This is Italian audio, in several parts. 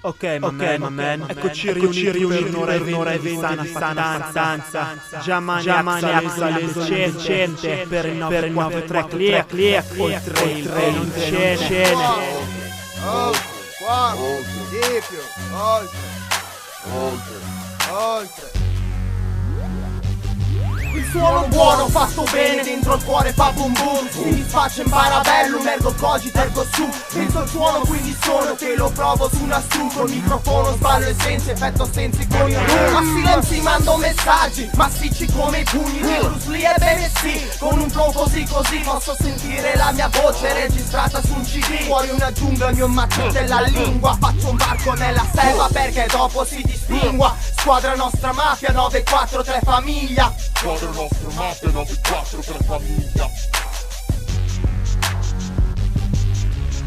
Ok, ma man, eccoci riuniti per un'ora e venti di sana stanza. Già maniaca decente per il 993 click, oltre il non scene. Oltre. Il suono buono fatto bene dentro il cuore fa boom boom. Mi disfaccio in parabellum, ergo cogito, ergo su. Penso il suono quindi sono che lo provo su una stru. Col microfono sballo e senza effetto sensi con il room. A silenzi mando messaggi massicci come i pugni di Bruce Lee. Ebbene sì, con un flow così posso sentire la mia voce registrata su un CD. Fuori una giungla il mio macchio della lingua. Faccio un barco nella selva perché dopo si distingua. Squadra nostra mafia 943 famiglia. Squadra nostra mafia 943 famiglia.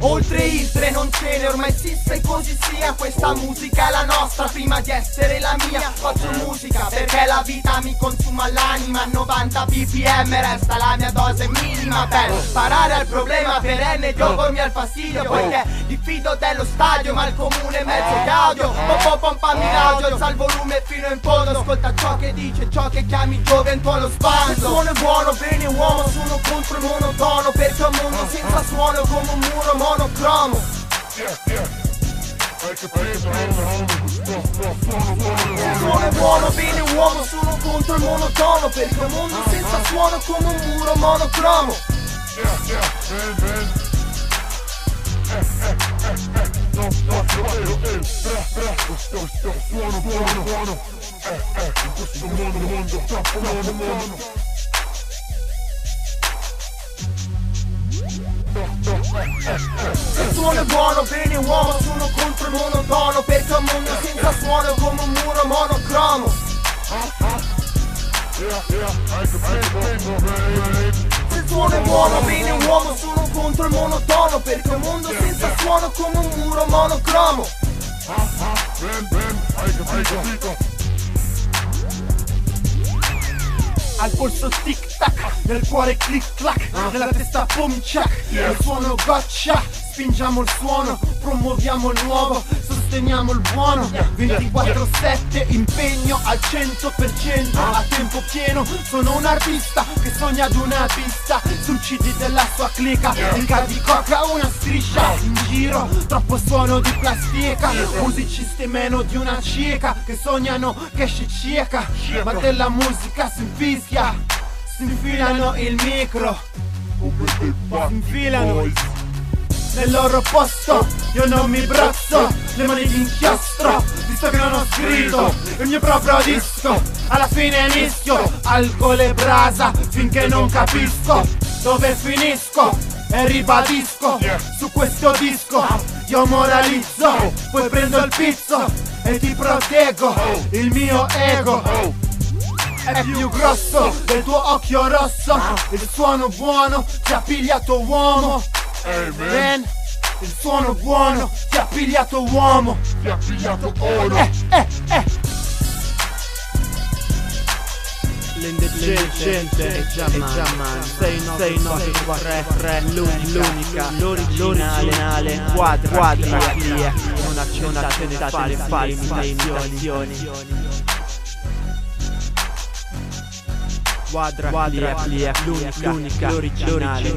Oltre il tre non ce ne ormai esiste e così sia. Questa musica è la nostra prima di essere la mia. Faccio musica perché la vita mi consuma l'anima. 90 bpm resta la mia dose minima per sparare al problema perenne di oppormi al fastidio. Poiché diffido dello stadio ma il comune è mezzo di audio. Pompami l'audio, alza il volume fino in fondo. Ascolta ciò che dice, ciò che chiami gioventù allo sbando. Il suono è buono, bene uomo, sono contro il monotono. Perché un mondo senza suono è come un muro monocromo. Il suono è buono, bene uomo, sono contro il monotono. Perché un mondo senza suono è come un muro monocromo. Il suono è buono, bene uomo, sono contro il monotono. Perché un mondo senza suono è come un muro monocromo. Se il suono è buono, bene uomo, sono contro il monotono. Perché un mondo senza suono è come un muro monocromo. Al polso tic tac, nel cuore click clack, nella testa boom chack. Il suono gotcha, spingiamo il suono, promuoviamo il nuovo, sosteniamo il buono. 24/7, impegno al 100%, a tempo pieno. Sono un artista che sogna ad una pista sul CD della sua clica. Inca di coca, una striscia in giro, troppo suono di plastica. Musicisti meno di una cieca che sognano che esce cieca, ma della musica si infischia. Si infilano il micro, si infilano nel loro posto. Io non mi brozzo, le mani di inchiostro, visto che non ho scritto il mio proprio disco. Alla fine mischio alcol e brasa finché non capisco dove finisco. E ribadisco, su questo disco io moralizzo, poi prendo il pizzo e ti proteggo. Il mio ego è più grosso del tuo occhio rosso. Il suono buono ti ha pigliato uomo. Amen. Il suono buono ti ha pigliato uomo. Ti ha pigliato oro. L'indecente è Giamman 6943, l'unica, l'originale, quadra clia, non accettate le false imitazioni. Quadra clia, l'unica, l'originale,